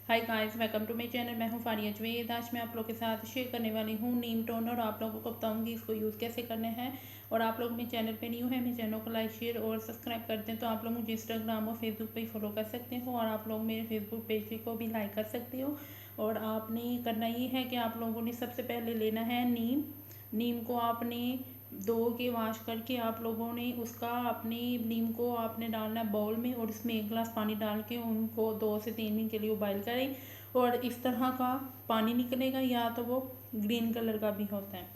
Hi guys, welcome to my channel. मैं हूं फारिया जवेद। आज मैं आप लोगों के साथ शेयर करने वाली हूं नीम टोनर और आप लोगों को बताऊंगी इसको यूज़ कैसे करना है। और आप लोग मेरे चैनल पे न्यू है, मेरे चैनल को लाइक शेयर और सब्सक्राइब करते हैं तो आप लोग मुझे इंस्टाग्राम और फेसबुक पे फॉलो कर सकते हो और आप लोग मेरे फेसबुक पेज को भी लाइक कर सकते हो। और आपने करना ये है कि आप लोगों ने सबसे पहले लेना है नीम। नीम को आपने धो के वॉश करके आप लोगों ने उसका अपने नीम को आपने डालना है बाउल में और इसमें 1 गिलास पानी डाल के उनको 2 से 3 मिनट के लिए उबाइल करें। और इस तरह का पानी निकलेगा या तो वो ग्रीन कलर का भी होता है।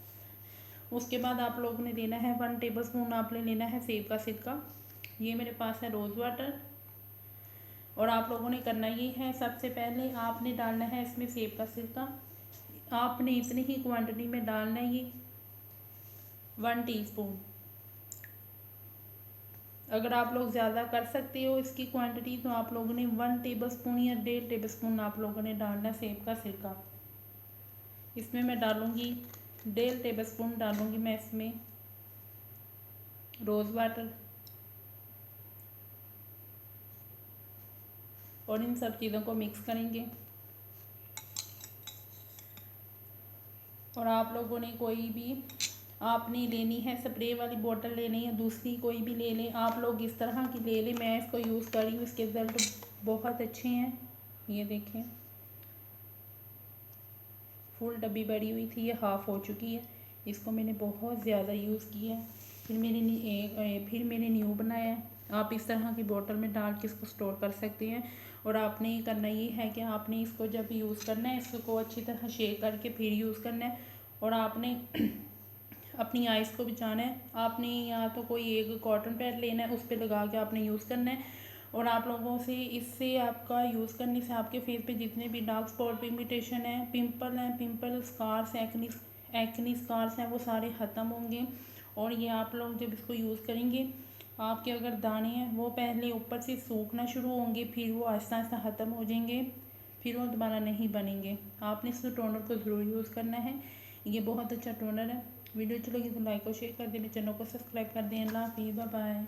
उसके बाद आप लोगों ने लेना है 1 टेबल स्पून आपने लेना है सेब का सिरका। ये मेरे पास है रोज़ वाटर। और आप लोगों ने करना ये है, सबसे पहले आपने डालना है इसमें सेब का सिरका। आपने इतनी ही क्वांटिटी में डालना है, ये 1 टीस्पून। अगर आप लोग ज़्यादा कर सकते हो इसकी क्वांटिटी तो आप लोगों ने 1 टेबल स्पून या 1.5 टेबल स्पून आप लोगों ने डालना है सेब का सिरका। इसमें मैं डालूँगी 1.5 टेबल स्पून डालूँगी मैं इसमें रोज़ वाटर। और इन सब चीज़ों को मिक्स करेंगे। और आप लोगों ने कोई भी आपने लेनी है स्प्रे वाली बोतल लेनी है, दूसरी कोई भी ले लें। आप लोग इस तरह की ले लें। मैं इसको यूज़ कर रही हूँ, इसके रिजल्ट बहुत अच्छे हैं। ये देखें, फुल डब्बी भरी हुई थी, ये हाफ़ हो चुकी है। इसको मैंने बहुत ज़्यादा यूज़ किया है। फिर मैंने न्यू बनाया है। आप इस तरह की बोतल में डाल के इसको स्टोर कर सकते हैं। और आपने ये करना ये है कि आपने इसको जब यूज़ करना है इसको अच्छी तरह शेक करके फिर यूज़ करना है। और आपने अपनी आइज़ को बचाना है। आपने या तो कोई एक कॉटन पैड लेना है, उस पर लगा के आपने यूज़ करना है। और आप लोगों से इससे आपका यूज़ करने से आपके फेस पे जितने भी डार्क स्पॉट, पिगमेंटेशन है, पिंपल स्कार्स, एक्नी स्कार्स हैं, वो सारे ख़त्म होंगे। और ये आप लोग जब इसको यूज़ करेंगे, आपके अगर दाने हैं वो पहले ऊपर से सूखना शुरू होंगे, फिर वो आहिस्ता आहिस्ता ख़त्म हो जाएंगे, फिर वो दोबारा नहीं बनेंगे। आपने इस टोनर को ज़रूर यूज़ करना है। ये बहुत अच्छा टोनर है। वीडियो अच्छी लगी तो लाइक और शेयर कर दें, चैनल को सब्सक्राइब कर दें। अल्लाह हाफिज़, बाय बाय।